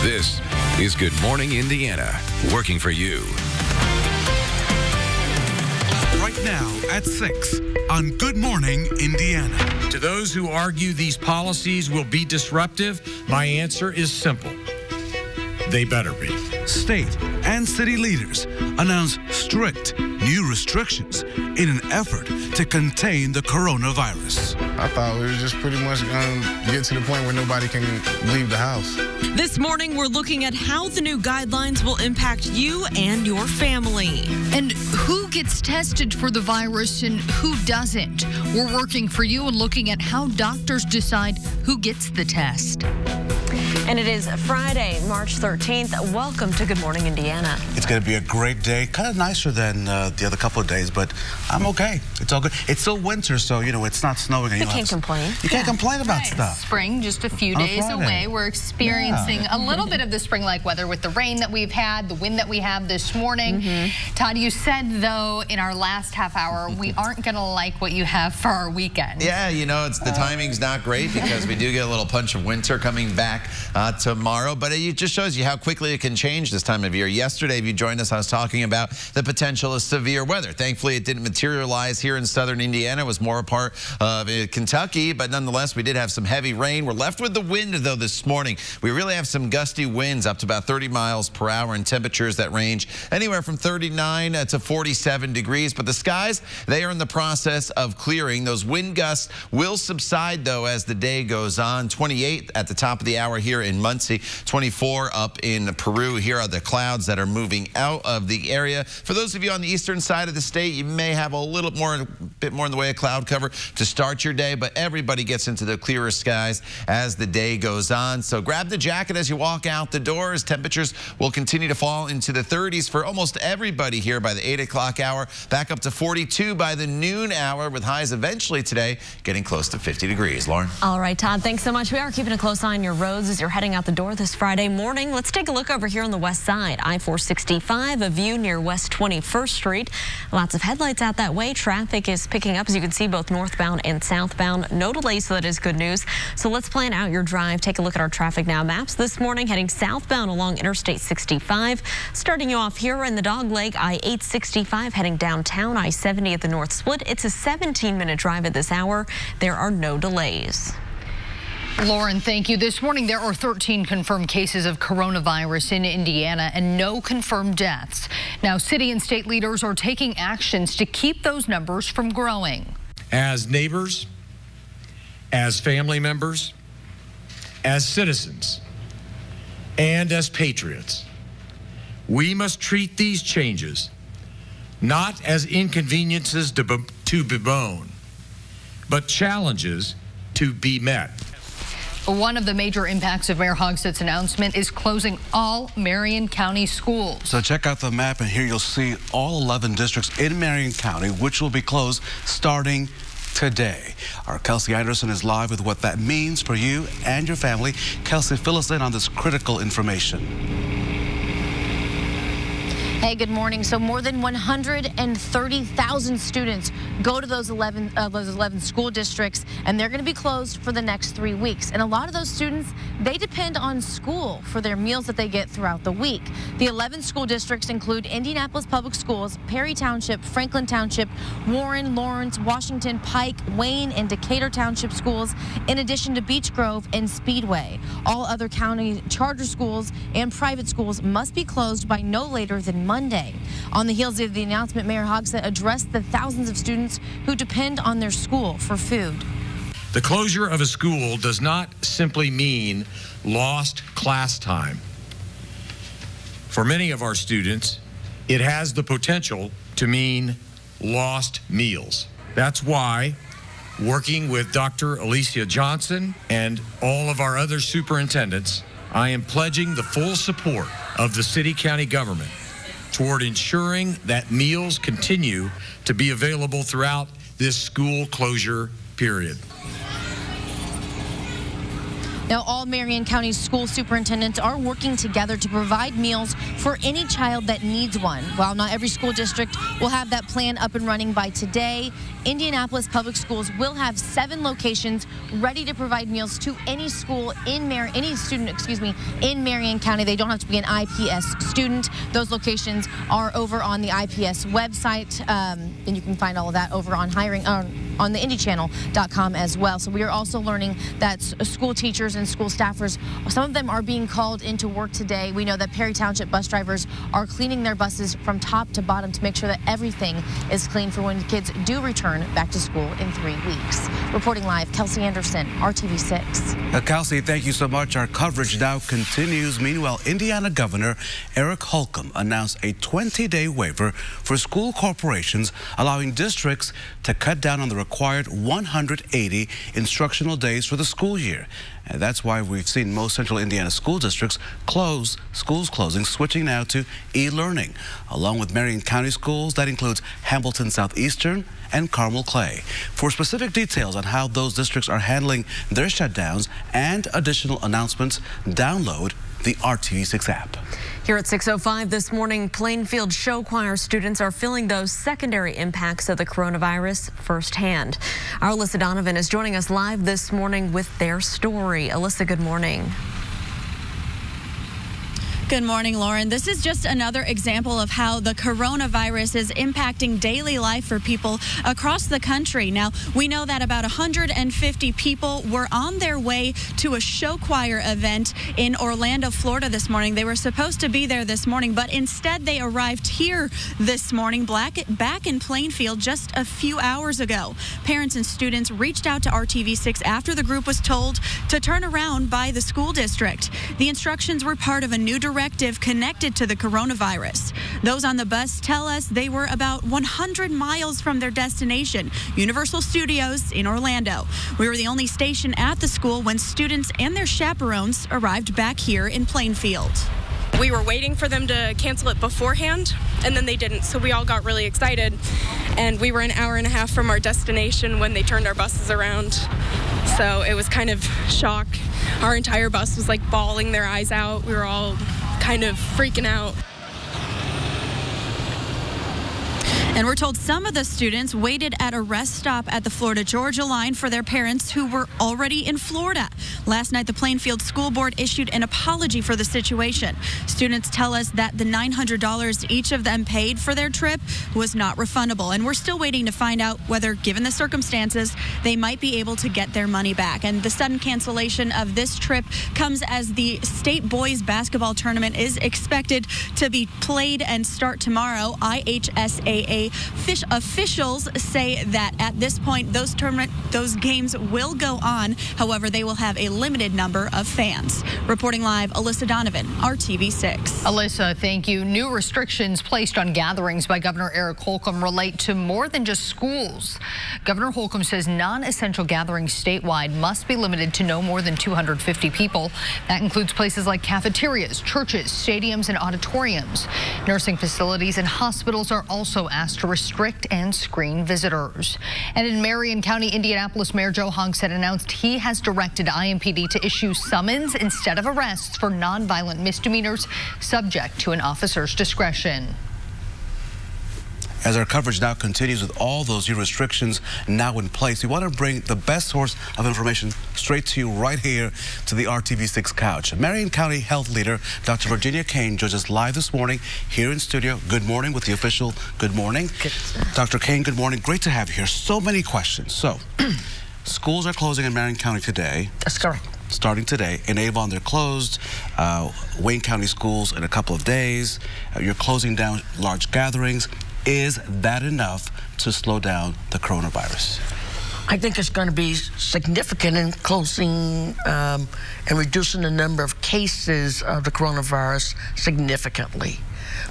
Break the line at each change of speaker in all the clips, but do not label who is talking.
This is Good Morning Indiana, working for you.
Right now at 6 on Good Morning Indiana.
To those who argue these policies will be disruptive, my answer is simple. They better be.
State and city leaders announce strict new restrictions in an effort to contain the coronavirus.
I thought we were just pretty much going to get to the point where nobody can leave the house.
This morning, we're looking at how the new guidelines will impact you and your family.
And who gets tested for the virus and who doesn't. We're working for you and looking at how doctors decide who gets the test.
And it is Friday, March 13th. Welcome to Good Morning Indiana.
It's going to be a great day, kind of nicer than the other couple of days, but I'm okay. It's all good. It's still winter, so, you know, it's not snowing.
You can't complain.
You can't complain about stuff.
Spring just a few days away. We're experiencing a little bit of the spring-like weather with the rain that we've had, the wind that we have this morning. Todd, you said, though, in our last half hour, we aren't going to like what you have for our weekend.
Yeah, you know, the timing's not great because we do get a little punch of winter coming back tomorrow, but it just shows you how quickly it can change this time of year. Yesterday, if you joined us, I was talking about the potential of severe weather. Thankfully, it didn't materialize here in southern Indiana. It was more a part of Kentucky, but nonetheless, we did have some heavy rain. We're left with the wind, though, this morning. We really have some gusty winds up to about 30 miles per hour and temperatures that range anywhere from 39 to 47 degrees, but the skies, they are in the process of clearing. Those wind gusts will subside, though, as the day goes on. 28 at the top of the hour here in Muncie, 24 up in Peru. Here are the clouds that are moving out of the area. For those of you on the eastern side of the state, you may have a bit more in the way of cloud cover to start your day, but everybody gets into the clearer skies as the day goes on. So grab the jacket as you walk out the doors. Temperatures will continue to fall into the 30s for almost everybody here by the 8 o'clock hour, back up to 42 by the noon hour, with highs eventually today getting close to 50 degrees. Lauren?
All right, Todd, thanks so much. We are keeping a close eye on your roads as you're heading out the door this Friday morning. Let's take a look over here on the west side. I-465, a view near West 21st Street. Lots of headlights out that way. Traffic is picking up, as you can see, both northbound and southbound. No delays, so that is good news. So let's plan out your drive. Take a look at our traffic now maps this morning, heading southbound along Interstate 65. Starting you off here in the Dogleg, I-865 heading downtown, I-70 at the North Split. It's a 17-minute drive at this hour. There are no delays.
Lauren, thank you. This morning, there are 13 confirmed cases of coronavirus in Indiana and no confirmed deaths. Now, city and state leaders are taking actions to keep those numbers from growing.
As neighbors, as family members, as citizens, and as patriots, we must treat these changes not as inconveniences to bemoan, but challenges to be met.
One of the major impacts of Mayor Hogstett's announcement is closing all Marion County schools.
So check out the map, and here you'll see all 11 districts in Marion County, which will be closed starting today. Our Kelsey Anderson is live with what that means for you and your family. Kelsey, fill us in on this critical information.
Hey, good morning. So more than 130,000 students go to those 11 school districts, and they're going to be closed for the next 3 weeks. And a lot of those students, they depend on school for their meals that they get throughout the week. The 11 school districts include Indianapolis Public Schools, Perry Township, Franklin Township, Warren, Lawrence, Washington, Pike, Wayne, and Decatur Township schools, in addition to Beech Grove and Speedway. All other county charter schools and private schools must be closed by no later than Monday. On the heels of the announcement, Mayor Hogstett addressed the thousands of students who depend on their school for food.
The closure of a school does not simply mean lost class time. For many of our students, it has the potential to mean lost meals. That's why, working with Dr. Alicia Johnson and all of our other superintendents, I am pledging the full support of the city-county government toward ensuring that meals continue to be available throughout this school closure period.
Now, all Marion County school superintendents are working together to provide meals for any child that needs one. While not every school district will have that plan up and running by today, Indianapolis Public Schools will have 7 locations ready to provide meals to any school in any student, in Marion County. They don't have to be an IPS student. Those locations are over on the IPS website, and you can find all of that over on on the IndyChannel.com as well. So we are also learning that school teachers and school staffers, some of them are being called into work today. We know that Perry Township bus drivers are cleaning their buses from top to bottom to make sure that everything is clean for when kids do return back to school in 3 weeks. Reporting live, Kelsey Anderson, RTV6.
Kelsey, thank you so much. Our coverage now continues. Meanwhile, Indiana Governor Eric Holcomb announced a 20-day waiver for school corporations, allowing districts to cut down on the required 180 instructional days for the school year. And that's why we've seen most central Indiana school districts close, schools closing, switching now to e-learning. Along with Marion County schools, that includes Hamilton Southeastern and Carmel Clay. For specific details on how those districts are handling their shutdowns and additional announcements, download the RTV6 app.
Here at 6:05 this morning, Plainfield show choir students are feeling those secondary impacts of the coronavirus firsthand. Our Alyssa Donovan is joining us live this morning with their story. Alyssa, good morning.
Good morning, Lauren. This is just another example of how the coronavirus is impacting daily life for people across the country. Now, we know that about 150 people were on their way to a show choir event in Orlando, Florida this morning. They were supposed to be there this morning, but instead they arrived here this morning, back in Plainfield just a few hours ago. Parents and students reached out to RTV6 after the group was told to turn around by the school district. The instructions were part of a new directive connected to the coronavirus. Those on the bus tell us they were about 100 miles from their destination, Universal Studios in Orlando. We were the only station at the school when students and their chaperones arrived back here in Plainfield.
We were waiting for them to cancel it beforehand, and then they didn't, so we all got really excited. And we were an hour and a half from our destination when they turned our buses around. So it was kind of shock. Our entire bus was like bawling their eyes out. We were all kind of freaking out.
And we're told some of the students waited at a rest stop at the Florida-Georgia line for their parents who were already in Florida. Last night, the Plainfield School Board issued an apology for the situation. Students tell us that the $900 each of them paid for their trip was not refundable. And we're still waiting to find out whether, given the circumstances, they might be able to get their money back. And the sudden cancellation of this trip comes as the state boys basketball tournament is expected to be played and start tomorrow. IHSAA officials say that at this point, those games will go on. However, they will have a limited number of fans. Reporting live, Alyssa Donovan, RTV6.
Alyssa, thank you. New restrictions placed on gatherings by Governor Eric Holcomb relate to more than just schools. Governor Holcomb says non-essential gatherings statewide must be limited to no more than 250 people. That includes places like cafeterias, churches, stadiums, and auditoriums. Nursing facilities and hospitals are also asked to restrict and screen visitors. And in Marion County, Indianapolis Mayor Joe Honks had announced he has directed IMPD to issue summons instead of arrests for nonviolent misdemeanors subject to an officer's discretion.
As our coverage now continues with all those new restrictions now in place, we want to bring the best source of information straight to you right here to the RTV6 couch. Marion County Health Leader Dr. Virginia Kane joins us live this morning here in studio. Good morning with the official good morning. Dr. Kane, good morning. Great to have you here. So many questions. So, schools are closing in Marion County today.
That's correct.
Starting today. In Avon, they're closed. Wayne County schools in a couple of days. You're closing down large gatherings. Is that enough to slow down the coronavirus?
I think it's going to be significant in closing and reducing the number of cases of the coronavirus significantly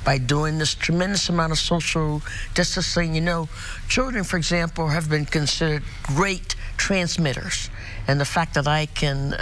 by doing this tremendous amount of social distancing. You know, children, for example, have been considered great transmitters. And the fact that I can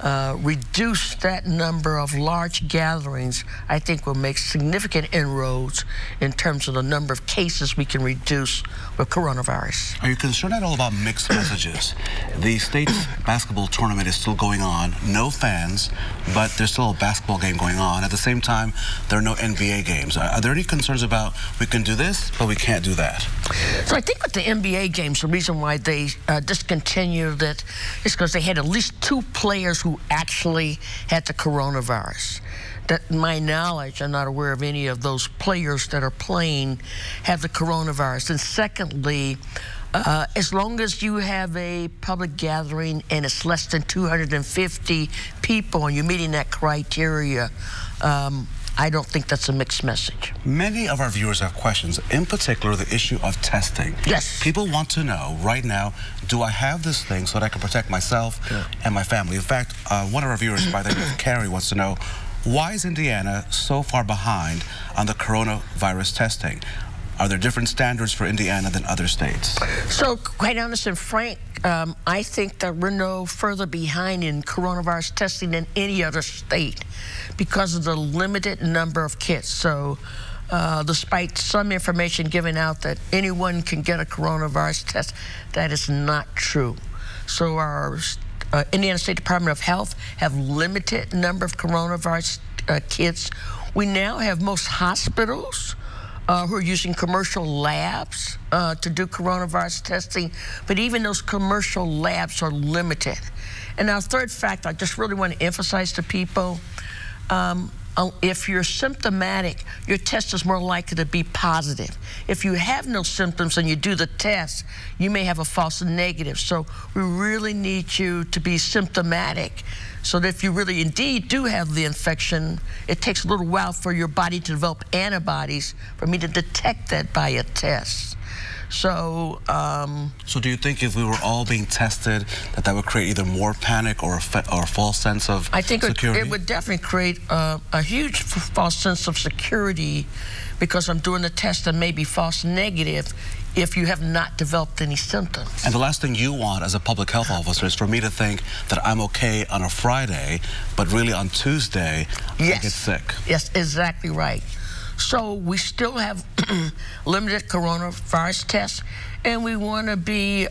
reduce that number of large gatherings, I think will make significant inroads in terms of the number of cases we can reduce with coronavirus.
Are you concerned at all about mixed messages? The state basketball tournament is still going on, no fans, but there's still a basketball game going on. At the same time, there are no NBA games. Are there any concerns about we can do this, but we can't do that?
So I think with the NBA games, the reason why they discontinued it is because they had at least 2 players who actually had the coronavirus. That, my knowledge, I'm not aware of any of those players that are playing have the coronavirus. And secondly, as long as you have a public gathering and it's less than 250 people and you're meeting that criteria, I don't think that's a mixed message.
Many of our viewers have questions, in particular the issue of testing.
Yes.
People want to know right now, do I have this thing so that I can protect myself and my family? In fact, one of our viewers by the name of Carrie wants to know, why is Indiana so far behind on the coronavirus testing? Are there different standards for Indiana than other states?
So, quite honest and frank, I think that we're no further behind in coronavirus testing than any other state because of the limited number of kits. So, despite some information given out that anyone can get a coronavirus test, that is not true. So, our Indiana State Department of Health have limited number of coronavirus kits. We now have most hospitals who are using commercial labs to do coronavirus testing, but even those commercial labs are limited. And our third fact, I just really want to emphasize to people, if you're symptomatic, your test is more likely to be positive. If you have no symptoms and you do the test, you may have a false negative. So we really need you to be symptomatic so that if you really indeed do have the infection, it takes a little while for your body to develop antibodies for me to detect that by a test. So,
so do you think if we were all being tested, that would create either more panic or a false sense of security?
I think it would definitely create a huge false sense of security because I'm doing the test that may be false negative if you have not developed any symptoms.
And the last thing you want as a public health officer is for me to think that I'm okay on a Friday, but really on Tuesday, I get sick.
Yes, exactly right. So we still have limited coronavirus tests, and we want to be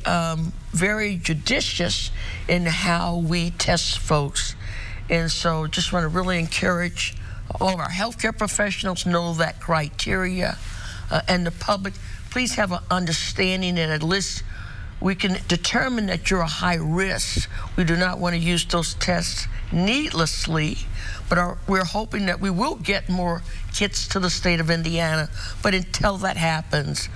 very judicious in how we test folks. And so just want to really encourage all of our healthcare professionals know that criteria, and the public, please have an understanding that at least we can determine that you're a high risk. We do not want to use those tests needlessly, but we're hoping that we will get more kits to the state of Indiana. But until that happens,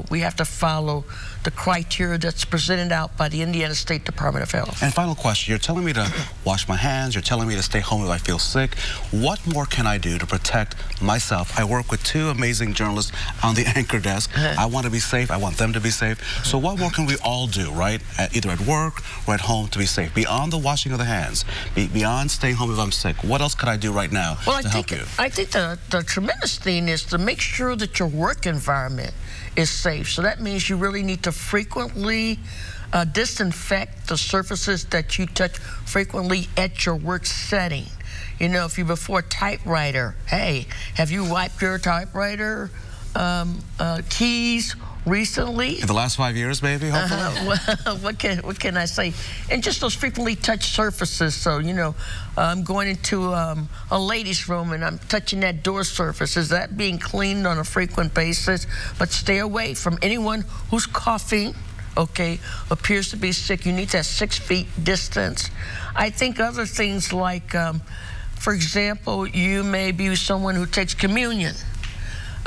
we have to follow the criteria that's presented out by the Indiana State Department of Health.
And final question, you're telling me to wash my hands, you're telling me to stay home if I feel sick. What more can I do to protect myself? I work with 2 amazing journalists on the anchor desk. I want to be safe, I want them to be safe. So what more can we all do, right? Either at work or at home to be safe? Beyond the washing of the hands, beyond staying home if I'm sick, what else could I do right now to help you?
I think the tremendous thing is to make sure that your work environment is safe. So that means you really need to frequently disinfect the surfaces that you touch frequently at your work setting. You know, if you're before a typewriter, hey, have you wiped your typewriter keys recently?
In the last 5 years, maybe, hopefully?
What can I say? And just those frequently touched surfaces. So, you know, I'm going into a ladies' room and I'm touching that door surface. Is that being cleaned on a frequent basis? But stay away from anyone who's coughing, okay, appears to be sick. You need that 6 feet distance. I think other things like, for example, you may be someone who takes communion.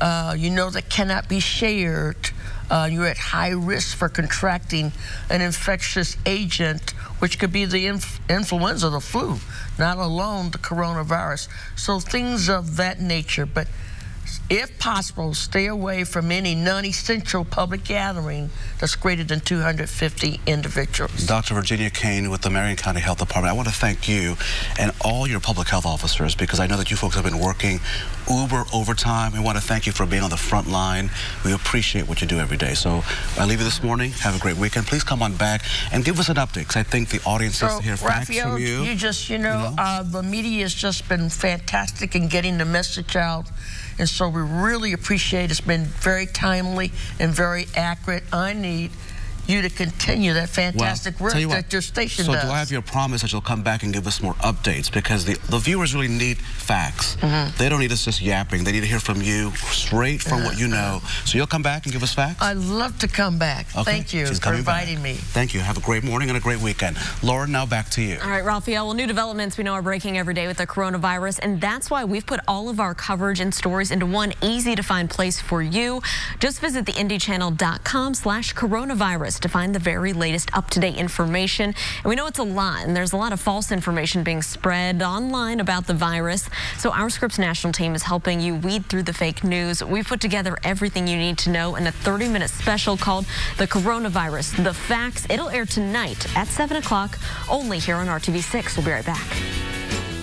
You know that cannot be shared. You're at high risk for contracting an infectious agent, which could be the influenza, the flu, not alone the coronavirus. So things of that nature. But if possible, stay away from any non-essential public gathering that's greater than 250 individuals.
Dr. Virginia Kane with the Marion County Health Department, I want to thank you and all your public health officers, because I know that you folks have been working uber overtime. We want to thank you for being on the front line. We appreciate what you do every day. So I leave you this morning. Have a great weekend. Please come on back and give us an update, because I think the audience needs to hear facts from you.
You just, the media has just been fantastic in getting the message out. And so we really appreciate it's been very timely and very accurate. I need you to continue that fantastic work that your station does.
So do I have your promise that you'll come back and give us more updates? Because the viewers really need facts. They don't need us just yapping. They need to hear from you straight from what you know. So you'll come back and give us facts?
I'd love to come back.
Okay.
Thank you for inviting me.
Thank you. Have a great morning and a great weekend. Lauren, now back to you.
All right, Raphael. Well, new developments we know are breaking every day with the coronavirus, and that's why we've put all of our coverage and stories into one easy-to-find place for you. Just visit theindychannel.com/coronavirus to find the very latest up-to-date information. And we know it's a lot, and there's a lot of false information being spread online about the virus. So our Scripps National team is helping you weed through the fake news. We've put together everything you need to know in a 30-minute special called The Coronavirus, The Facts. It'll air tonight at 7 o'clock, only here on RTV6. We'll be right back.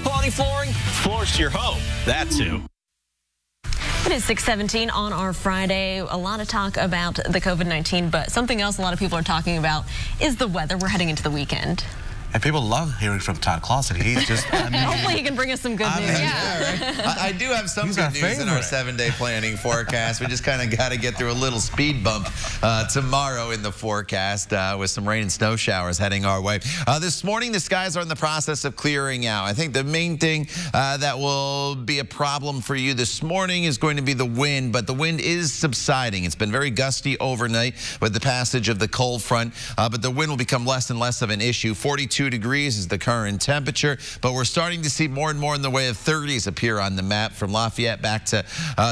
Quality flooring, floors to your home. That's who.
It is 6:17 on our Friday. A lot of talk about the COVID-19, but something else a lot of people are talking about is the weather. We're heading into the weekend.
And people love hearing from Todd Clausen. He's just,
hopefully he can bring us some good news.
I do have some good news in our 7-day planning forecast. We just kind of got to get through a little speed bump tomorrow in the forecast with some rain and snow showers heading our way. This morning, the skies are in the process of clearing out. I think the main thing that will be a problem for you this morning is going to be the wind, but the wind is subsiding. It's been very gusty overnight with the passage of the cold front, but the wind will become less and less of an issue. 42 degrees is the current temperature, but we're starting to see more and more in the way of 30s appear on the map, from Lafayette back to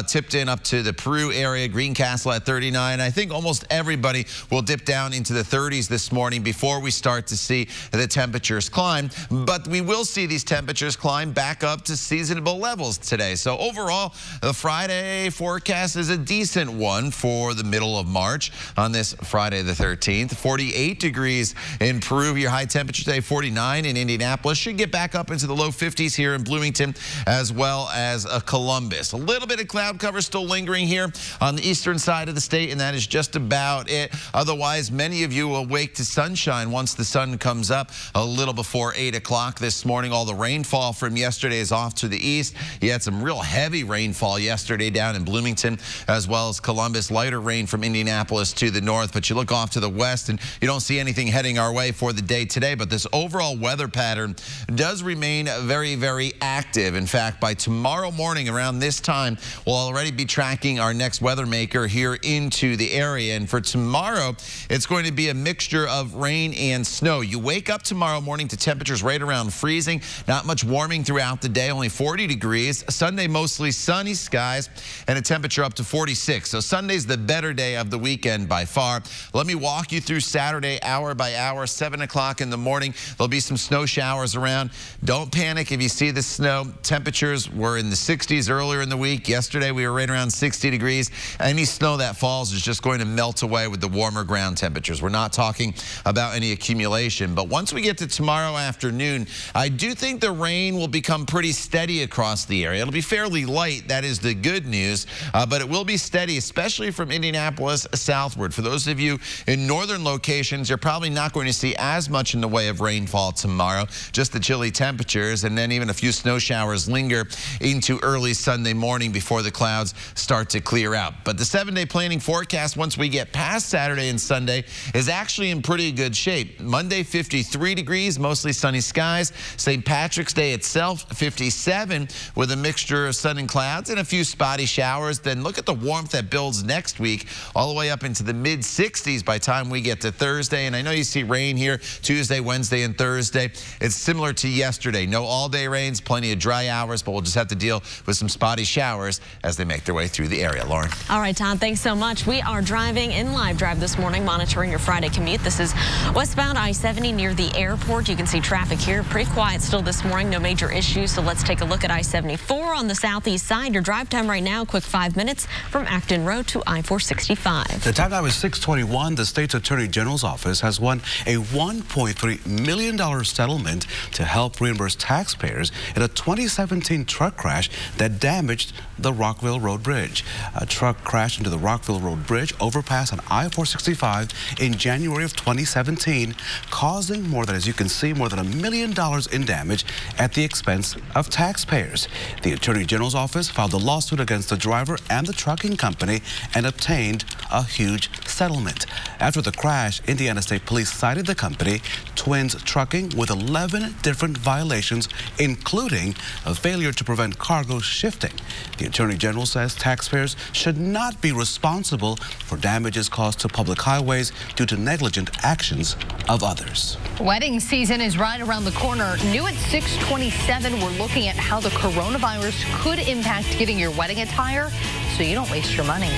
Tipton up to the Peru area, Greencastle at 39. I think almost everybody will dip down into the 30s this morning before we start to see the temperatures climb, but we will see these temperatures climb back up to seasonable levels today. So overall, the Friday forecast is a decent one for the middle of March on this Friday the 13th. 48 degrees in Peru, your high temperature today. 49 in Indianapolis. Should get back up into the low 50s here in Bloomington as well as Columbus. A little bit of cloud cover still lingering here on the eastern side of the state, and that is just about it. Otherwise, many of you will wake to sunshine once the sun comes up a little before 8 o'clock this morning. All the rainfall from yesterday is off to the east. You had some real heavy rainfall yesterday down in Bloomington as well as Columbus. Lighter rain from Indianapolis to the north, but you look off to the west and you don't see anything heading our way for the day today. But this overall weather pattern does remain very, very active. In fact, by tomorrow morning around this time, we'll already be tracking our next weather maker here into the area. And for tomorrow, it's going to be a mixture of rain and snow. You wake up tomorrow morning to temperatures right around freezing. Not much warming throughout the day, only 40 degrees. Sunday, mostly sunny skies and a temperature up to 46. So Sunday's the better day of the weekend by far. Let me walk you through Saturday hour by hour, 7 o'clock in the morning. There'll be some snow showers around. Don't panic if you see the snow. Temperatures were in the 60s earlier in the week. Yesterday, we were right around 60 degrees. Any snow that falls is just going to melt away with the warmer ground temperatures. We're not talking about any accumulation. But once we get to tomorrow afternoon, I do think the rain will become pretty steady across the area. It'll be fairly light. That is the good news. But it will be steady, especially from Indianapolis southward. For those of you in northern locations, you're probably not going to see as much in the way of rainfall tomorrow, just the chilly temperatures, and then even a few snow showers linger into early Sunday morning before the clouds start to clear out. But the 7-day planning forecast, once we get past Saturday and Sunday, is actually in pretty good shape. Monday, 53 degrees, mostly sunny skies. St. Patrick's Day itself, 57 with a mixture of sun and clouds and a few spotty showers. Then look at the warmth that builds next week, all the way up into the mid-60s by the time we get to Thursday. And I know you see rain here Tuesday, Wednesday, Wednesday and Thursday. It's similar to yesterday. No all-day rains, plenty of dry hours, but we'll just have to deal with some spotty showers as they make their way through the area. Lauren.
All right, Todd, thanks so much. We are driving in Live Drive this morning, monitoring your Friday commute. This is westbound I-70 near the airport. You can see traffic here. Pretty quiet still this morning. No major issues. So let's take a look at I-74 on the southeast side. Your drive time right now, quick 5 minutes from Acton Road to I-465.
The time now is 6:21. The state's Attorney General's office has won a $1.3 million settlement to help reimburse taxpayers in a 2017 truck crash that damaged the Rockville Road Bridge. A truck crashed into the Rockville Road Bridge overpass on I-465 in January of 2017, causing more than, as you can see, more than $1 million in damage at the expense of taxpayers. The Attorney General's office filed a lawsuit against the driver and the trucking company and obtained a huge settlement. After the crash, Indiana State Police cited the company, Twins Trucking, with 11 different violations, including a failure to prevent cargo shifting. The Attorney General says taxpayers should not be responsible for damages caused to public highways due to negligent actions of others.
Wedding season is right around the corner. New at 6:27, we're looking at how the coronavirus could impact getting your wedding attire so you don't waste your money.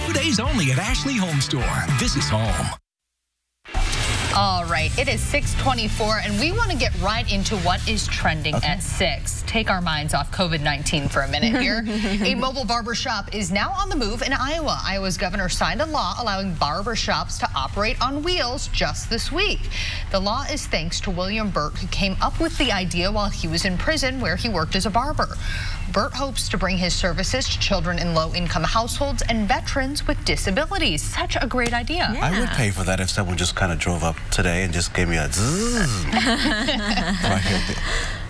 2 days only at Ashley Home Store. This is home.
All right, it is 6:24, and we want to get right into what is trending at 6. Take our minds off COVID-19 for a minute here. A mobile barbershop is now on the move in Iowa. Iowa's governor signed a law allowing barbershops to operate on wheels just this week. The law is thanks to William Burt, who came up with the idea while he was in prison where he worked as a barber. Burt hopes to bring his services to children in low-income households and veterans with disabilities. Such a great idea.
Yeah. I would pay for that if someone just kind of drove up today and just gave me a zzz.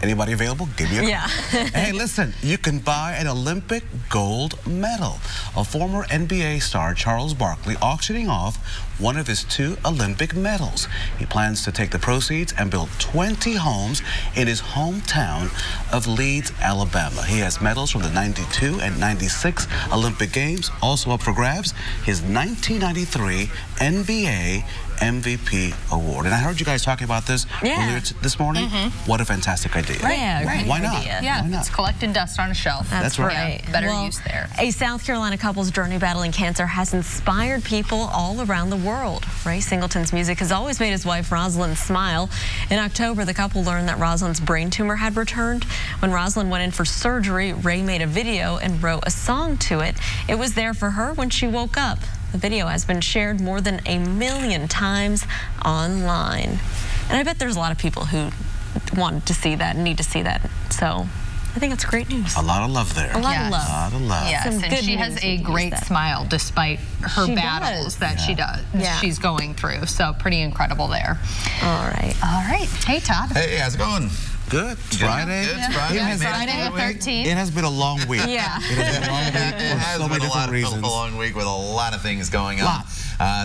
Anybody available? Give me a call.
Yeah.
Hey, listen, you can buy an Olympic gold medal. A former NBA star, Charles Barkley, auctioning off one of his 2 Olympic medals. He plans to take the proceeds and build 20 homes in his hometown of Leeds, Alabama. He has medals from the 92 and 96 Olympic Games. Also up for grabs, his 1993 NBA MVP award. And I heard you guys talking about this earlier this morning. What a fantastic idea.
Right. Yeah, great
Why not?
idea. Yeah,
Why not?
it's collecting dust on a shelf.
That's right.
Yeah, better use there.
A South Carolina couple's journey battling cancer has inspired people all around the world. Ray Singleton's music has always made his wife Rosalind smile. In October, the couple learned that Rosalind's brain tumor had returned. When Rosalind went in for surgery, Ray made a video and wrote a song to it. It was there for her when she woke up. The video has been shared more than 1 million times online. And I bet there's a lot of people who wanted to see that and need to see that. So I think it's great news.
A lot of love there.
A lot of love.
A lot of love.
Yes, and she has a great smile despite her battles that she's going through. So pretty incredible there.
All right.
All right. Hey, Todd.
Hey, how's it going?
Good. It's Friday.
Good. It's Friday.
Yeah, Friday the 13th.
It has been a long week.
Yeah.
It has been a long week for so many different reasons.
A long week with a lot of things going on.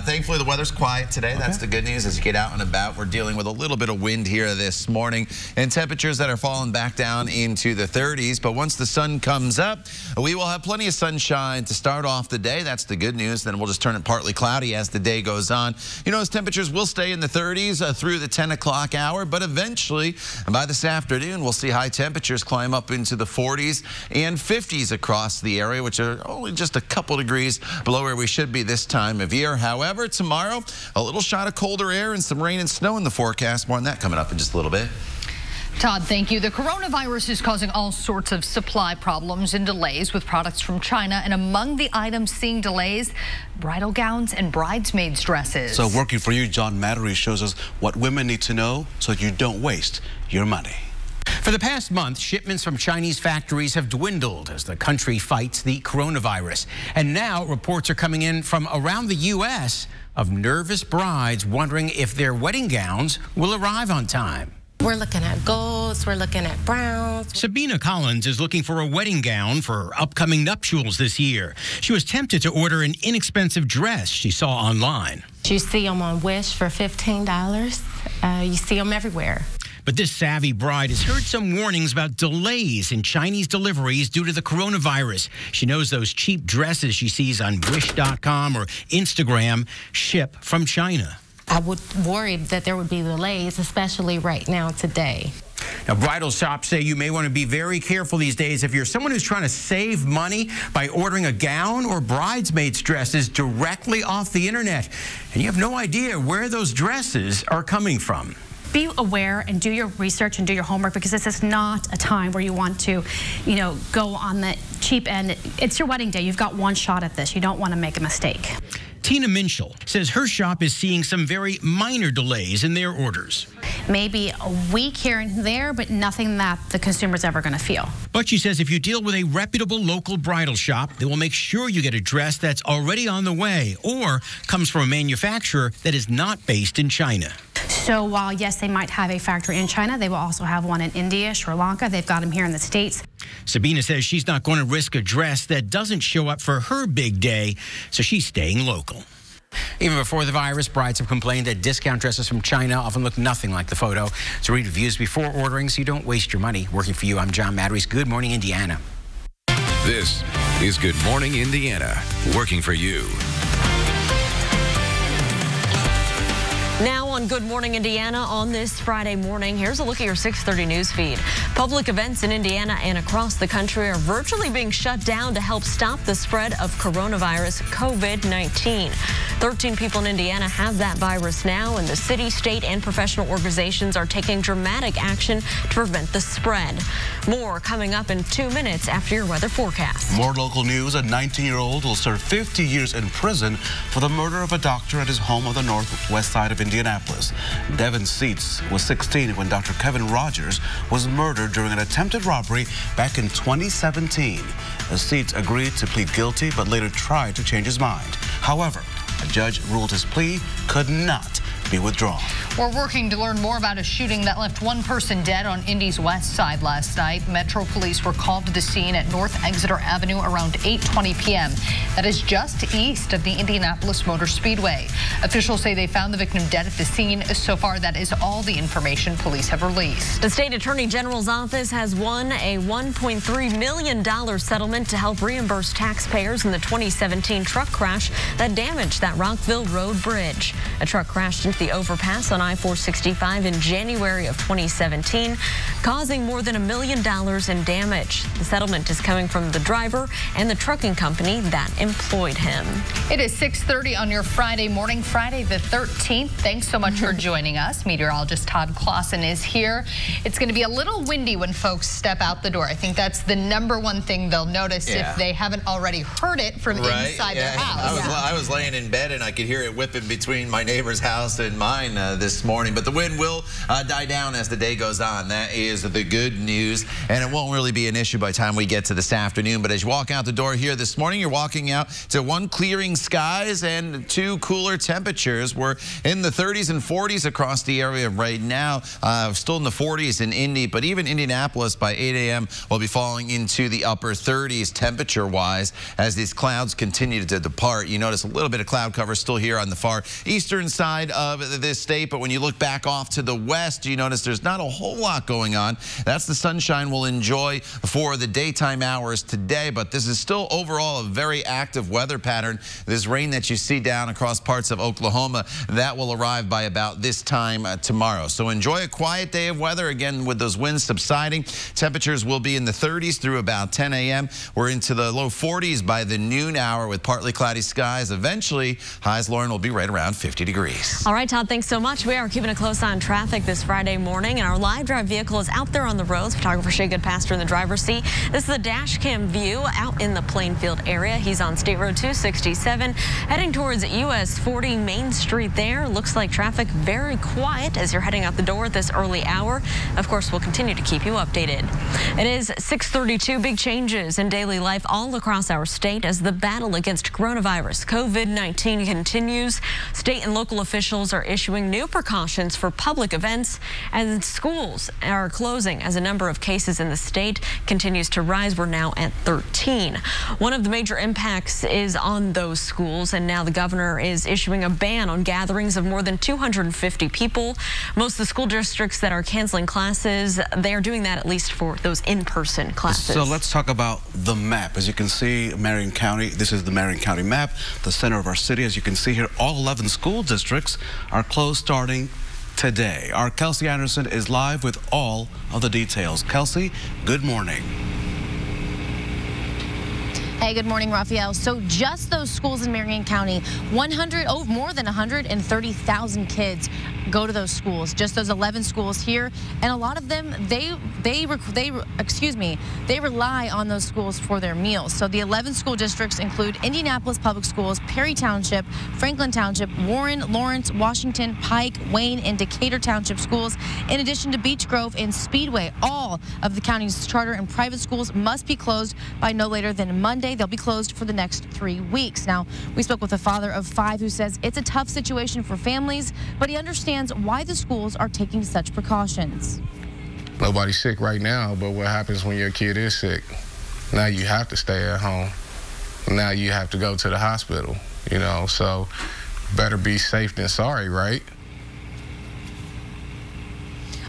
Thankfully, the weather's quiet today. That's the good news as you get out and about. We're dealing with a little bit of wind here this morning and temperatures that are falling back down into the 30s. But once the sun comes up, we will have plenty of sunshine to start off the day. That's the good news. Then we'll just turn it partly cloudy as the day goes on. You know, as temperatures will stay in the 30s through the 10 o'clock hour, but eventually by this afternoon, we'll see high temperatures climb up into the 40s and 50s across the area, which are only just a couple degrees below where we should be this time of year. However, tomorrow, a little shot of colder air and some rain and snow in the forecast. More on that coming up in just a little bit.
Todd, thank you. The coronavirus is causing all sorts of supply problems and delays with products from China. And among the items seeing delays, bridal gowns and bridesmaids' dresses.
So working for you, John Mattery shows us what women need to know so you don't waste your money.
For the past month, shipments from Chinese factories have dwindled as the country fights the coronavirus. And now reports are coming in from around the U.S. of nervous brides wondering if their wedding gowns will arrive on time.
We're looking at golds, we're looking at browns.
Sabina Collins is looking for a wedding gown for upcoming nuptials this year. She was tempted to order an inexpensive dress she saw online.
You see them on Wish for $15. You see them everywhere.
But this savvy bride has heard some warnings about delays in Chinese deliveries due to the coronavirus. She knows those cheap dresses she sees on Wish.com or Instagram ship from China.
I would worry that there would be delays, especially right now today.
Now, bridal shops say you may want to be very careful these days if you're someone who's trying to save money by ordering a gown or bridesmaids dresses directly off the internet. And you have no idea where those dresses are coming from.
Be aware and do your research and do your homework, because this is not a time where you want to, go on the cheap end. It's your wedding day. You've got one shot at this. You don't want to make a mistake.
Tina Minchell says her shop is seeing some very minor delays in their orders.
Maybe a week here and there, but nothing that the consumer's ever going to feel.
But she says if you deal with a reputable local bridal shop, they will make sure you get a dress that's already on the way or comes from a manufacturer that is not based in China.
So while, yes, they might have a factory in China, they will also have one in India, Sri Lanka. They've got them here in the States.
Sabina says she's not going to risk a dress that doesn't show up for her big day, so she's staying local. Even before the virus, brides have complained that discount dresses from China often look nothing like the photo. So read reviews before ordering so you don't waste your money. Working for you, I'm John Madries. Good morning, Indiana.
This is Good Morning Indiana. Working for you.
Now on Good Morning Indiana on this Friday morning, here's a look at your 6:30 news feed. Public events in Indiana and across the country are virtually being shut down to help stop the spread of coronavirus COVID-19. 13 people in Indiana have that virus now, and the city, state, and professional organizations are taking dramatic action to prevent the spread. More coming up in 2 minutes after your weather forecast.
More local news. A 19-year-old will serve 50 years in prison for the murder of a doctor at his home on the northwest side of Indianapolis. Devin Seats was 16 when Dr. Kevin Rogers was murdered during an attempted robbery back in 2017. Seats agreed to plead guilty but later tried to change his mind. However, a judge ruled his plea could not be withdrawn.
We're working to learn more about a shooting that left one person dead on Indy's west side last night. Metro police were called to the scene at North Exeter Avenue around 8:20 p.m. That is just east of the Indianapolis Motor Speedway. Officials say they found the victim dead at the scene. So far, that is all the information police have released.
The state attorney general's office has won a $1.3 million settlement to help reimburse taxpayers in the 2017 truck crash that damaged that Rockville Road bridge. A truck crashed into the overpass on I-465 in January of 2017, causing more than $1 million in damage. The settlement is coming from the driver and the trucking company that employed him.
It is 6:30 on your Friday morning, Friday the 13th. Thanks so much for joining us. Meteorologist Todd Clausen is here. It's going to be a little windy when folks step out the door. I think that's the #1 thing they'll notice if they haven't already heard it from inside their house.
I was laying in bed and I could hear it whipping between my neighbor's house and mine this morning, but the wind will die down as the day goes on. That is the good news, and it won't really be an issue by the time we get to this afternoon. But as you walk out the door here this morning, you're walking out to 1, clearing skies and 2, cooler temperatures. We're in the 30s and 40s across the area right now. Still in the 40s in Indy, but even Indianapolis by 8 a.m. will be falling into the upper 30s temperature-wise as these clouds continue to depart. You notice a little bit of cloud cover still here on the far eastern side of this state, but when you look back off to the west, you notice there's not a whole lot going on. That's the sunshine we'll enjoy for the daytime hours today, but this is still overall a very active weather pattern. This rain that you see down across parts of Oklahoma, that will arrive by about this time tomorrow. So enjoy a quiet day of weather. Again, with those winds subsiding, temperatures will be in the 30s through about 10 a.m. We're into the low 40s by the noon hour with partly cloudy skies. Eventually, highs, Lauren, will be right around 50 degrees.
All right, Todd, thanks so much. We are keeping a close eye on traffic this Friday morning, and our live drive vehicle is out there on the roads. Photographer Shea Goodpaster in the driver's seat. This is the dash cam view out in the Plainfield area. He's on State Road 267, heading towards US 40 Main Street there. Looks like traffic very quiet as you're heading out the door at this early hour. Of course, we'll continue to keep you updated. It is 6:32. Big changes in daily life all across our state as the battle against coronavirus COVID-19 continues. State and local officials officials are issuing new precautions for public events, and schools are closing as a number of cases in the state continues to rise. We're now at 13. One of the major impacts is on those schools, and now the governor is issuing a ban on gatherings of more than 250 people. Most of the school districts that are canceling classes, they are doing that at least for those in-person classes.
So let's talk about the map. As you can see, Marion County, this is the Marion County map, the center of our city. As you can see here, all 11 school districts are closed starting today. Our Kelsey Anderson is live with all of the details. Kelsey, good morning.
Hey, good morning, Raphael. So just those schools in Marion County, more than 130,000 kids go to those schools, just those 11 schools here. And a lot of them, they rely on those schools for their meals. So the 11 school districts include Indianapolis Public Schools, Perry Township, Franklin Township, Warren, Lawrence, Washington, Pike, Wayne, and Decatur Township schools, in addition to Beech Grove and Speedway. All of the county's charter and private schools must be closed by no later than Monday. They'll be closed for the next 3 weeks. Now, we spoke with a father of 5 who says it's a tough situation for families, but he understands why the schools are taking such precautions.
Nobody's sick right now, but what happens when your kid is sick? Now you have to stay at home. Now you have to go to the hospital, you know, so better be safe than sorry, right?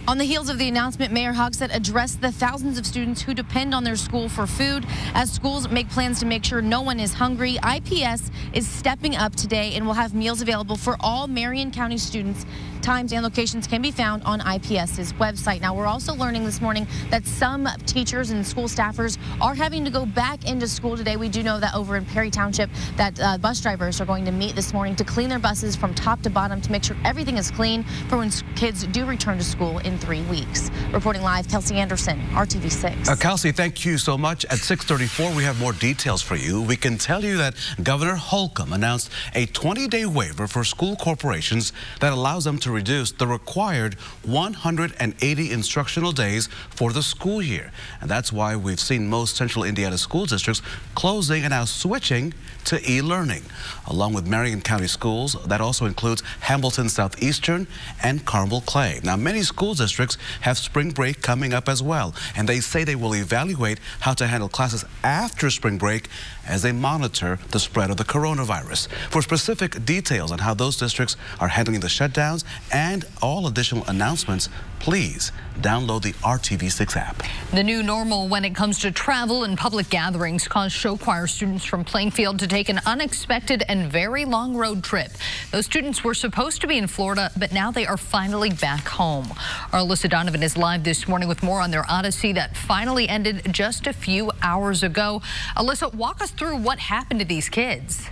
On the heels of the announcement, Mayor Hogsett addressed the thousands of students who depend on their school for food. As schools make plans to make sure no one is hungry, IPS is stepping up today and will have meals available for all Marion County students. Times and locations can be found on IPS's website. Now, we're also learning this morning that some teachers and school staffers are having to go back into school today. We do know that over in Perry Township that bus drivers are going to meet this morning to clean their buses from top to bottom to make sure everything is clean for when kids do return to school in 3 weeks. Reporting live, Kelsey Anderson, RTV6.
Kelsey, thank you so much. At 6:34, we have more details for you. We can tell you that Governor Holcomb announced a 20-day waiver for school corporations that allows them to reduce the required 180 instructional days for the school year. And that's why we've seen most central Indiana school districts closing and now switching to e-learning. Along with Marion County schools, that also includes Hamilton Southeastern and Carmel Clay. Now, many school districts have spring break coming up as well, and they say they will evaluate how to handle classes after spring break as they monitor the spread of the coronavirus. For specific details on how those districts are handling the shutdowns and all additional announcements, please download the RTV6 app.
The new normal when it comes to travel and public gatherings caused show choir students from Plainfield to take an unexpected and very long road trip. Those students were supposed to be in Florida, but now they are finally back home. Our Alyssa Donovan is live this morning with more on their odyssey that finally ended just a few hours ago. Alyssa, walk us through what happened to these kids.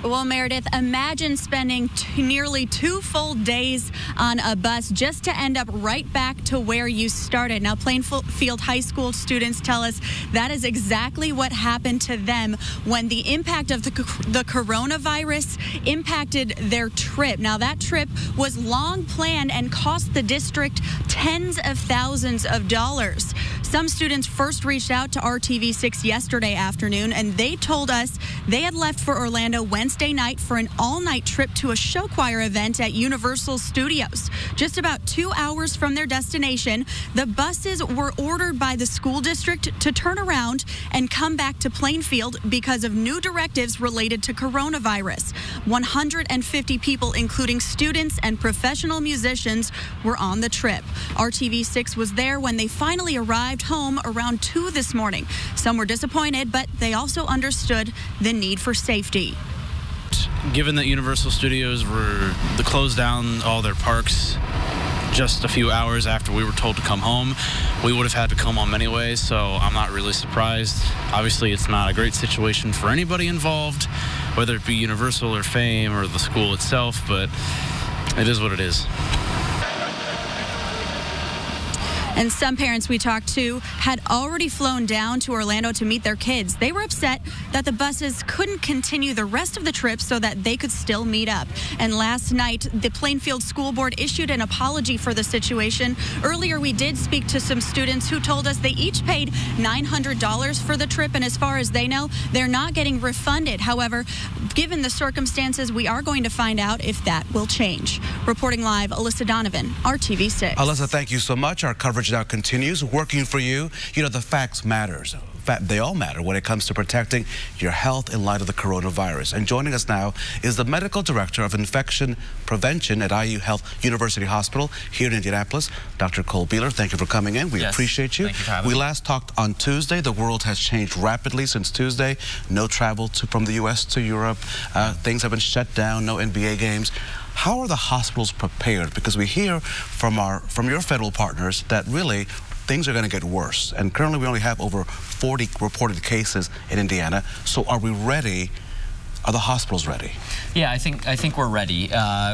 Well, Meredith, imagine spending nearly 2 full days on a bus just to end up right back to where you started. Now, Plainfield High School students tell us that is exactly what happened to them when the impact of the coronavirus impacted their trip. Now, that trip was long planned and cost the district tens of thousands of dollars. Some students first reached out to RTV6 yesterday afternoon, and they told us they had left for Orlando Wednesday night for an all-night trip to a show choir event at Universal Studios. Just about 2 hours from their destination, the buses were ordered by the school district to turn around and come back to Plainfield because of new directives related to coronavirus. 150 people, including students and professional musicians, were on the trip. RTV6 was there when they finally arrived home around 2 this morning. Some were disappointed, but they also understood the need for safety.
Given that Universal Studios closed down all their parks just a few hours after we were told to come home, we would have had to come home anyway, so I'm not really surprised. Obviously, it's not a great situation for anybody involved, whether it be Universal or Fame or the school itself, but it is what it is.
And some parents we talked to had already flown down to Orlando to meet their kids. They were upset that the buses couldn't continue the rest of the trip so that they could still meet up. And last night, the Plainfield School Board issued an apology for the situation. Earlier, we did speak to some students who told us they each paid $900 for the trip, and as far as they know, they're not getting refunded. However, given the circumstances, we are going to find out if that will change. Reporting live, Alyssa Donovan, RTV6.
Alyssa, thank you so much. Our coverage now continues, working for you. You know, the facts matters. They all matter when it comes to protecting your health in light of the coronavirus. And joining us now is the Medical Director of Infection Prevention at IU Health University Hospital here in Indianapolis, Dr. Cole Beeler. Thank you for coming in. We appreciate you.
Thank you for having me.
We last talked on Tuesday. The world has changed rapidly since Tuesday. No travel from the U.S. to Europe. Things have been shut down. No NBA games. How are the hospitals prepared? Because we hear from your federal partners that really things are going to get worse. And currently we only have over 40 reported cases in Indiana. So are we ready? Are the hospitals ready?
Yeah, I think we're ready.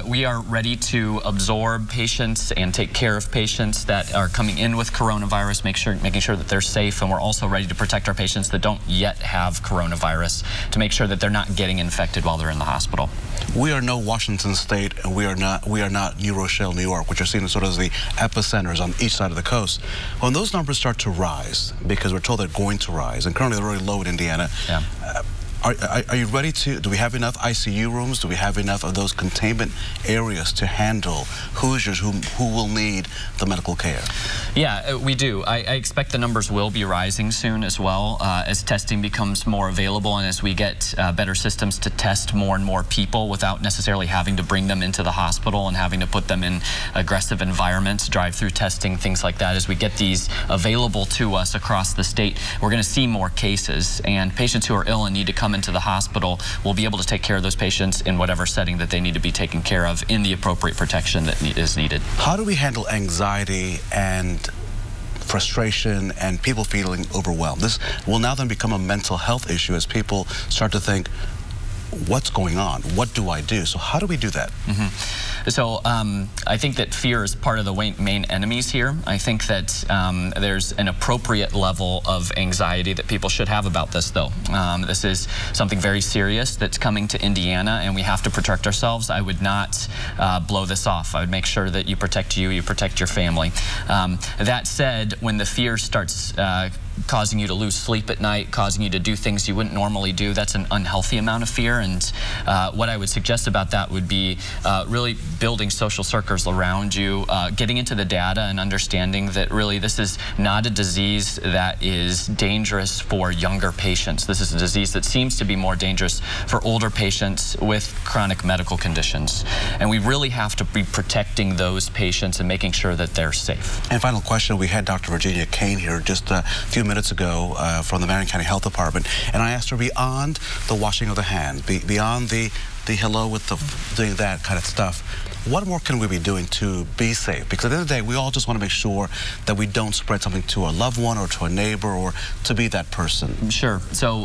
We are ready to absorb patients and take care of patients that are coming in with coronavirus, making sure that they're safe, and we're also ready to protect our patients that don't yet have coronavirus to make sure that they're not getting infected while they're in the hospital.
We are no Washington State, and we are not New Rochelle, New York, which are seen as sort of the epicenters on each side of the coast. When those numbers start to rise, because we're told they're going to rise, and currently they're really low in Indiana.
Yeah.
Are you ready to, do we have enough ICU rooms? Do we have enough of those containment areas to handle Hoosiers who will need the medical care?
Yeah, we do. I expect the numbers will be rising soon as well as testing becomes more available and as we get better systems to test more and more people without necessarily having to bring them into the hospital and having to put them in aggressive environments, drive-through testing, things like that. As we get these available to us across the state, we're going to see more cases, and patients who are ill and need to come into the hospital will be able to take care of those patients in whatever setting that they need to be taken care of in the appropriate protection that is needed.
How do we handle anxiety and frustration and people feeling overwhelmed? This will now then become a mental health issue as people start to think, what's going on? What do I do? So how do we do that?
So I think that fear is part of the main enemies here. I think that there's an appropriate level of anxiety that people should have about this, though. This is something very serious that's coming to Indiana, and we have to protect ourselves. I would not blow this off. I would make sure that you protect your family. That said, when the fear starts causing you to lose sleep at night, causing you to do things you wouldn't normally do, that's an unhealthy amount of fear. And what I would suggest about that would be really building social circles around you, getting into the data and understanding that really this is not a disease that is dangerous for younger patients. This is a disease that seems to be more dangerous for older patients with chronic medical conditions. And we really have to be protecting those patients and making sure that they're safe.
And final question, we had Dr. Virginia Kane here just a few minutes ago from the Marion County Health Department, and I asked her, beyond the washing of the hands, beyond the hello with the doing that kind of stuff, what more can we be doing to be safe? Because at the end of the day, we all just want to make sure that we don't spread something to a loved one or to a neighbor or to be that person.
Sure. So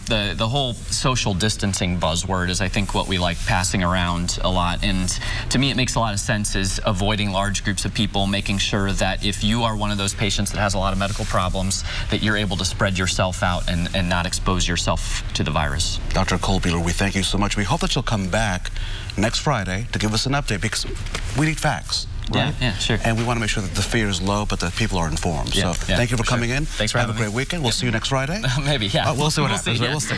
the whole social distancing buzzword is, I think, what we like passing around a lot. And to me, it makes a lot of sense, is avoiding large groups of people, making sure that if you are one of those patients that has a lot of medical problems, that you're able to spread yourself out and not expose yourself to the virus.
Dr. Cole Beeler, we thank you so much. We hope that you'll come back next Friday to give us an update, because we need facts. Right?
Yeah, sure.
And we want to make sure that the fear is low, but that people are informed.
Yeah,
so thank you for coming in.
Thanks for
having
having
a great weekend. We'll see you next Friday.
Maybe, yeah.
We'll see what happens.
Yeah.
We'll see.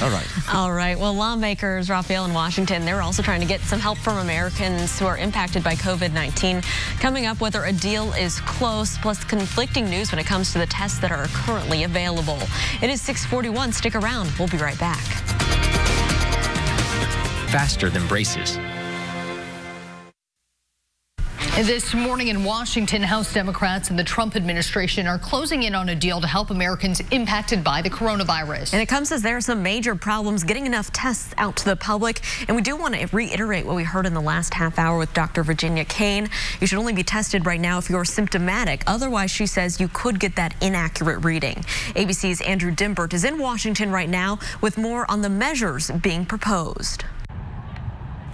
All right.
All right. Well, lawmakers, Raphael, in Washington, they're also trying to get some help from Americans who are impacted by COVID-19. Coming up, whether a deal is close, plus conflicting news when it comes to the tests that are currently available. It is 6:41. Stick around. We'll be right back.
Faster than braces.
This morning in Washington, House Democrats and the Trump administration are closing in on a deal to help Americans impacted by the coronavirus.
And it comes as there are some major problems getting enough tests out to the public. And we do want to reiterate what we heard in the last half hour with Dr. Virginia Kane. You should only be tested right now if you're symptomatic. Otherwise, she says you could get that inaccurate reading. ABC's Andrew Dimbert is in Washington right now with more on the measures being proposed.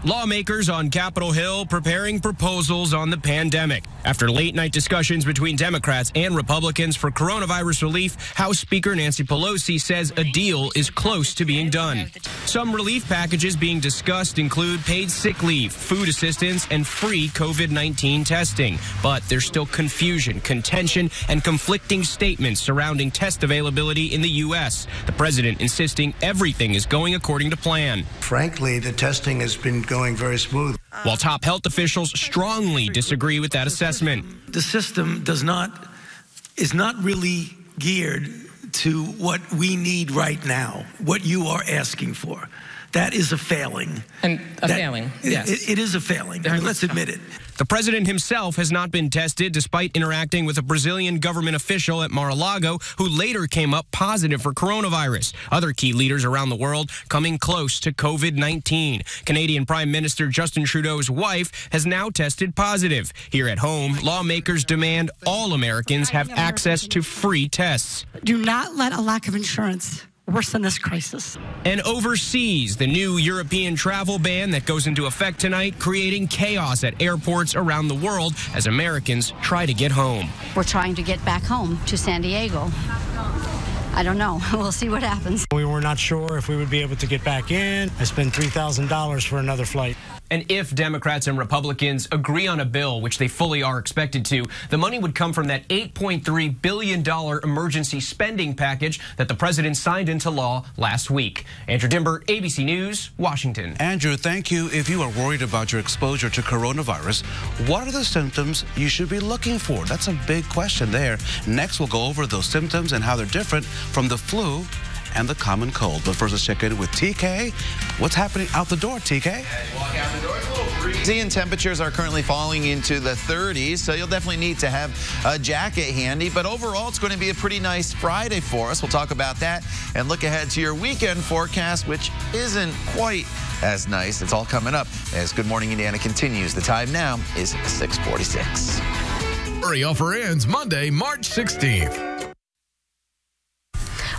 Lawmakers on Capitol Hill preparing proposals on the pandemic. After late-night discussions between Democrats and Republicans for coronavirus relief, House Speaker Nancy Pelosi says a deal is close to being done. Some relief packages being discussed include paid sick leave, food assistance, and free COVID-19 testing. But there's still confusion, contention, and conflicting statements surrounding test availability in the U.S. The president insisting everything is going according to plan.
Frankly, the testing has been going very smooth.
While top health officials strongly disagree with that assessment.
The system is not really geared to what we need right now, what you are asking for. That is a failing.
And failing, yes.
It is a failing. I mean, let's admit it.
The president himself has not been tested despite interacting with a Brazilian government official at Mar-a-Lago who later came up positive for coronavirus. Other key leaders around the world coming close to COVID-19. Canadian Prime Minister Justin Trudeau's wife has now tested positive. Here at home, lawmakers demand all Americans have access to free tests.
Do not let a lack of insurance worsen this crisis.
And overseas, the new European travel ban that goes into effect tonight, creating chaos at airports around the world as Americans try to get home.
We're trying to get back home to San Diego. I don't know. We'll see what happens.
We were not sure if we would be able to get back in. I spent $3,000 for another flight.
And if Democrats and Republicans agree on a bill, which they fully are expected to, the money would come from that $8.3 billion emergency spending package that the president signed into law last week. Andrew Dimber, ABC News, Washington.
Andrew, thank you. If you are worried about your exposure to coronavirus, what are the symptoms you should be looking for? That's a big question there. Next, we'll go over those symptoms and how they're different from the flu and the common cold. But first, let's check in with TK. What's happening out the door, TK?
Walk out the door, it's a little breezy, and temperatures are currently falling into the 30s, so you'll definitely need to have a jacket handy. But overall, it's going to be a pretty nice Friday for us. We'll talk about that and look ahead to your weekend forecast, which isn't quite as nice. It's all coming up as Good Morning Indiana continues. The time now is 6:46.
Hurry offer ends Monday, March 16th.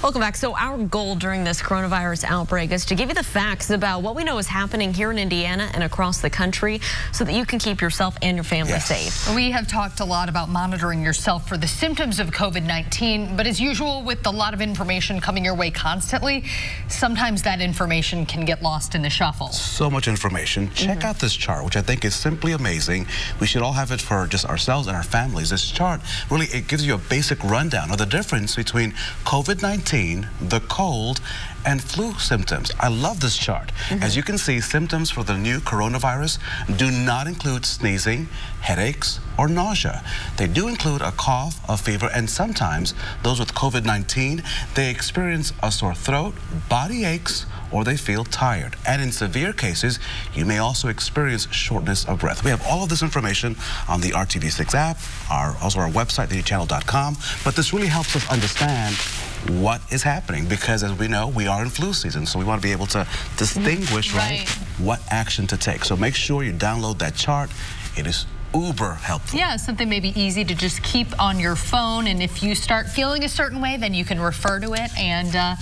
Welcome back. So our goal during this coronavirus outbreak is to give you the facts about what we know is happening here in Indiana and across the country so that you can keep yourself and your family safe.
We have talked a lot about monitoring yourself for the symptoms of COVID-19, but as usual, with a lot of information coming your way constantly, sometimes that information can get lost in the shuffle.
So much information. Check out this chart, which I think is simply amazing. We should all have it for just ourselves and our families. This chart, really, it gives you a basic rundown of the difference between COVID-19, the cold, and flu symptoms. I love this chart. As you can see, symptoms for the new coronavirus do not include sneezing, headaches, or nausea. They do include a cough, a fever, and sometimes those with COVID-19, they experience a sore throat, body aches, or they feel tired. And in severe cases, you may also experience shortness of breath. We have all of this information on the RTV6 app, also our website, thechannel.com, but this really helps us understand what is happening, because as we know, we are in flu season, so we want to be able to distinguish what action to take. So make sure you download that chart. It is uber helpful.
Yeah, something maybe easy to just keep on your phone, and if you start feeling a certain way, then you can refer to it and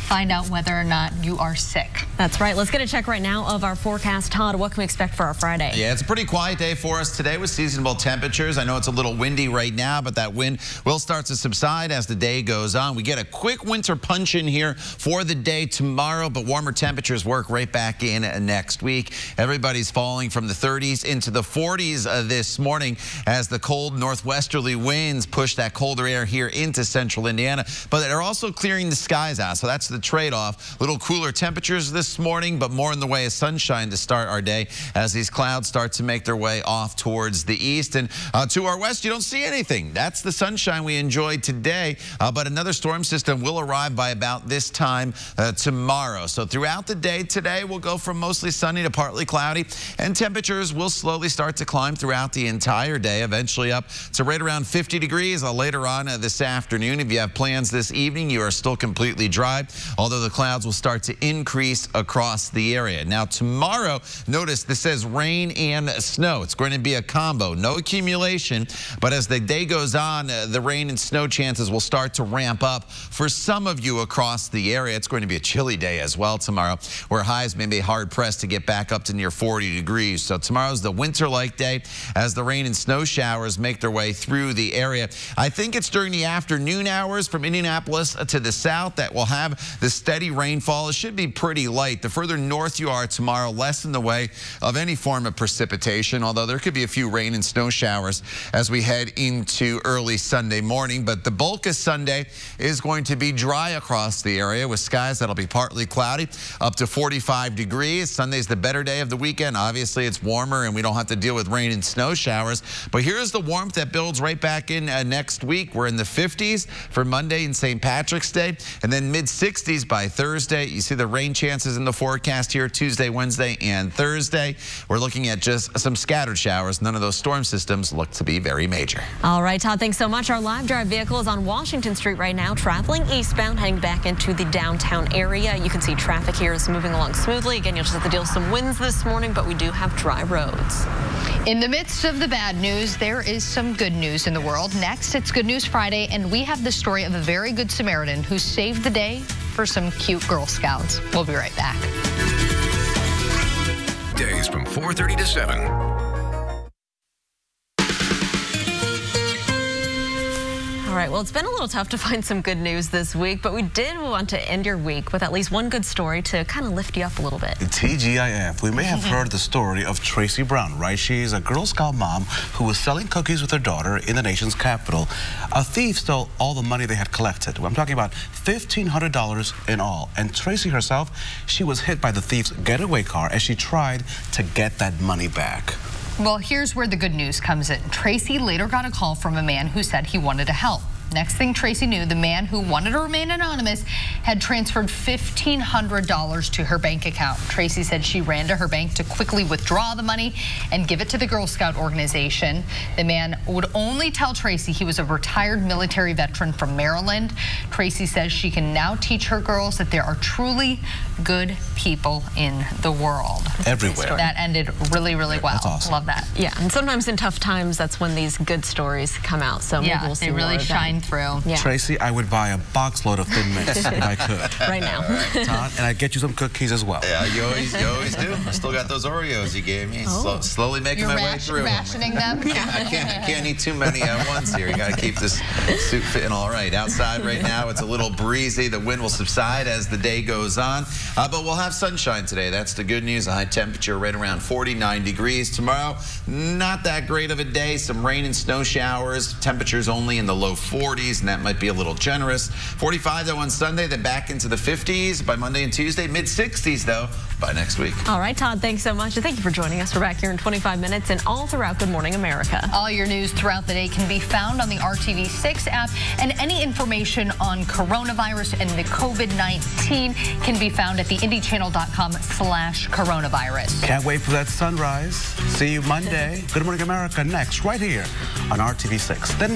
find out whether or not you are sick.
That's right. Let's get a check right now of our forecast. Todd, what can we expect for our Friday?
Yeah, it's a pretty quiet day for us today with seasonable temperatures. I know it's a little windy right now, but that wind will start to subside as the day goes on. We get a quick winter punch in here for the day tomorrow, but warmer temperatures work right back in next week. Everybody's falling from the 30s into the 40s this morning as the cold northwesterly winds push that colder air here into central Indiana, but they're also clearing the skies out, so that's the trade-off. Little cooler temperatures this morning, but more in the way of sunshine to start our day as these clouds start to make their way off towards the east. And to our west, you don't see anything. That's the sunshine we enjoyed today, but another storm system will arrive by about this time tomorrow. So throughout the day today, we'll go from mostly sunny to partly cloudy, and temperatures will slowly start to climb throughout the entire day, eventually up to right around 50 degrees later on this afternoon. If you have plans this evening, you are still completely dry. although the clouds will start to increase across the area. Now tomorrow, notice this says rain and snow. It's going to be a combo. No accumulation, but as the day goes on, the rain and snow chances will start to ramp up for some of you across the area. It's going to be a chilly day as well tomorrow, where highs may be hard pressed to get back up to near 40 degrees. So tomorrow's the winter-like day as the rain and snow showers make their way through the area. I think it's during the afternoon hours from Indianapolis to the south that we'll have the steady rainfall. It should be pretty light. The further north you are tomorrow, less in the way of any form of precipitation, although there could be a few rain and snow showers as we head into early Sunday morning. But the bulk of Sunday is going to be dry across the area with skies that'll be partly cloudy, up to 45 degrees. Sunday's the better day of the weekend. Obviously, it's warmer and we don't have to deal with rain and snow showers. But here's the warmth that builds right back in next week. We're in the 50s for Monday and St. Patrick's Day, and then mid-60s by Thursday. You see the rain chances in the forecast here Tuesday, Wednesday, and Thursday. We're looking at just some scattered showers. None of those storm systems look to be very major.
All right, Todd, thanks so much. Our live drive vehicle is on Washington Street right now, traveling eastbound, heading back into the downtown area. You can see traffic here is moving along smoothly. Again, you'll just have to deal with some winds this morning, but we do have dry roads.
In the midst of the bad news, there is some good news in the world. Next, it's Good News Friday, and we have the story of a very good Samaritan who saved the day for some cute Girl Scouts. We'll be right back.
Days from 4:30 to 7.
All right, well, it's been a little tough to find some good news this week, but we did want to end your week with at least one good story to kind of lift you up a little bit.
TGIF, we may have heard the story of Tracy Brown, right? She's a Girl Scout mom who was selling cookies with her daughter in the nation's capital. A thief stole all the money they had collected. I'm talking about $1,500 in all. And Tracy herself, she was hit by the thief's getaway car as she tried to get that money back.
Well, here's where the good news comes in. Tracy later got a call from a man who said he wanted to help. Next thing Tracy knew, the man who wanted to remain anonymous had transferred $1,500 to her bank account. Tracy said she ran to her bank to quickly withdraw the money and give it to the Girl Scout organization. The man would only tell Tracy he was a retired military veteran from Maryland. Tracy says she can now teach her girls that there are truly good people in the world.
Everywhere.
That ended really, really well.
That's awesome.
Love that.
Yeah, and sometimes in tough times, that's when these good stories come out. So maybe we'll see
they really
more of
shine
them.
Through.
Yeah.
Tracy, I would buy a box load of Thin Mints if I could.
Right now.
Todd, and I'd get you some cookies as well.
Yeah, you always do. I still got those Oreos you gave me. Slowly making my way through.
Rationing them?
I can't eat too many at once here. You got to keep this suit fitting all right. Outside right now, it's a little breezy. The wind will subside as the day goes on. But we'll have sunshine today. That's the good news. A high temperature right around 49 degrees. Tomorrow, not that great of a day. Some rain and snow showers. Temperatures only in the low 40s, and that might be a little generous. 45 though on Sunday, then back into the 50s by Monday and Tuesday. Mid-60s though by next week.
All right, Todd, thanks so much. And thank you for joining us. We're back here in 25 minutes and all throughout Good Morning America.
All your news throughout the day can be found on the RTV6 app, and any information on coronavirus and the COVID-19 can be found at the IndyChannel.com/coronavirus.
Can't wait for that sunrise. See you Monday. Good Morning America next, right here on RTV6. Then